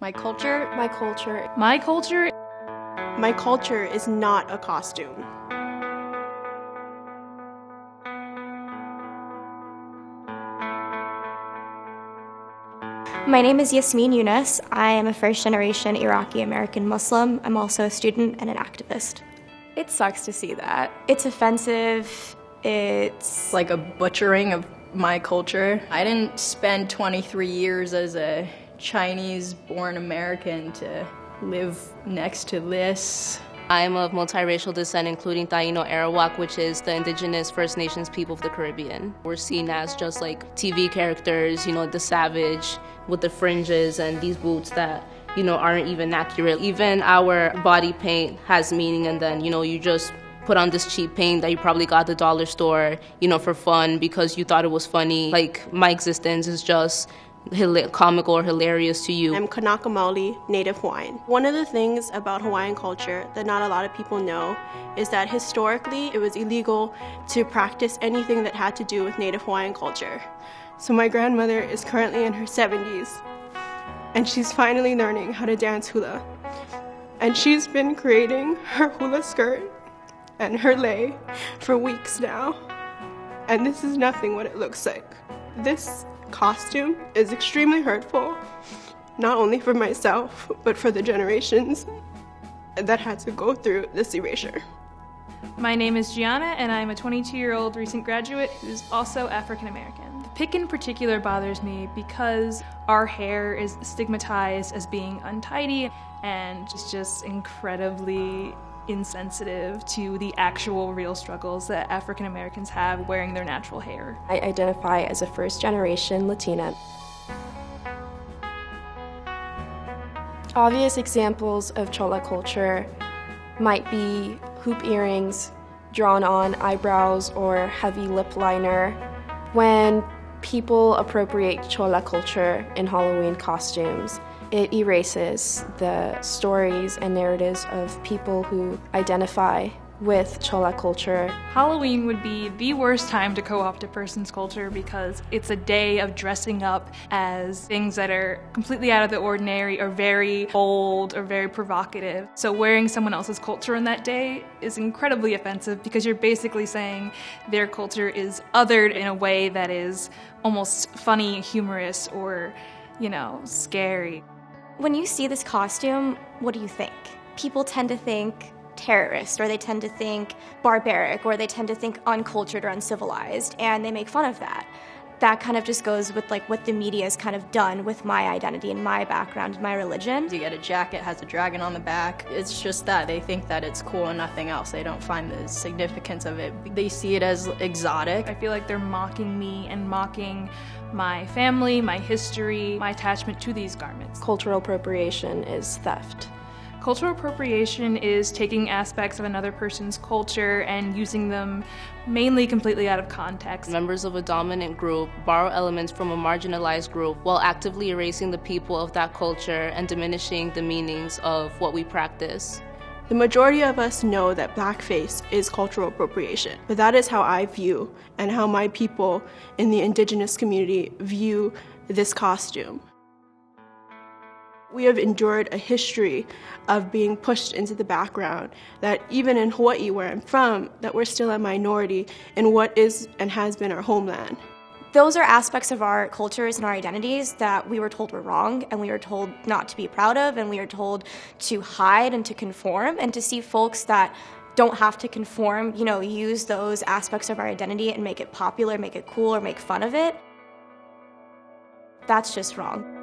My culture. My culture. My culture. My culture is not a costume. My name is Yasmin Yunus. I am a first-generation Iraqi-American Muslim. I'm also a student and an activist. It sucks to see that. It's offensive. It's like a butchering of my culture. I didn't spend 23 years as a Chinese-born American to live next to this. I'm of multiracial descent, including Taino Arawak, which is the indigenous First Nations people of the Caribbean. We're seen as just like TV characters, the savage with the fringes and these boots that, aren't even accurate. Even our body paint has meaning, and then, you just put on this cheap paint that you probably got at the dollar store, for fun because you thought it was funny. Like, my existence is just comical or hilarious to you. I'm Kanaka Maoli, native Hawaiian. One of the things about Hawaiian culture that not a lot of people know is that historically it was illegal to practice anything that had to do with native Hawaiian culture. So my grandmother is currently in her 70s and she's finally learning how to dance hula. And she's been creating her hula skirt and her lei for weeks now. And this is nothing what it looks like. This costume is extremely hurtful, not only for myself, but for the generations that had to go through this erasure. My name is Gianna, and I'm a 22-year-old recent graduate who's also African American. The pick in particular bothers me because our hair is stigmatized as being untidy, and it's just incredibly insensitive to the actual real struggles that African Americans have wearing their natural hair. I identify as a first-generation Latina. Obvious examples of Chola culture might be hoop earrings, drawn-on eyebrows, or heavy lip liner. When people appropriate Chola culture in Halloween costumes, it erases the stories and narratives of people who identify with Chola culture. Halloween would be the worst time to co-opt a person's culture because it's a day of dressing up as things that are completely out of the ordinary or very bold or very provocative. So wearing someone else's culture on that day is incredibly offensive because you're basically saying their culture is othered in a way that is almost funny, humorous, or, scary. When you see this costume, what do you think? People tend to think terrorist, or they tend to think barbaric, or they tend to think uncultured or uncivilized, and they make fun of that. That kind of just goes with what the media has kind of done with my identity and my background and my religion. You get a jacket, has a dragon on the back. It's just that. They think that it's cool and nothing else. They don't find the significance of it. They see it as exotic. I feel like they're mocking me and mocking my family, my history, my attachment to these garments. Cultural appropriation is theft. Cultural appropriation is taking aspects of another person's culture and using them mainly completely out of context. Members of a dominant group borrow elements from a marginalized group while actively erasing the people of that culture and diminishing the meanings of what we practice. The majority of us know that blackface is cultural appropriation, but that is how I view and how my people in the indigenous community view this costume. We have endured a history of being pushed into the background, that even in Hawaii, where I'm from, that we're still a minority in what is and has been our homeland. Those are aspects of our cultures and our identities that we were told were wrong, and we were told not to be proud of, and we were told to hide and to conform, and to see folks that don't have to conform, use those aspects of our identity and make it popular, make it cool, or make fun of it. That's just wrong.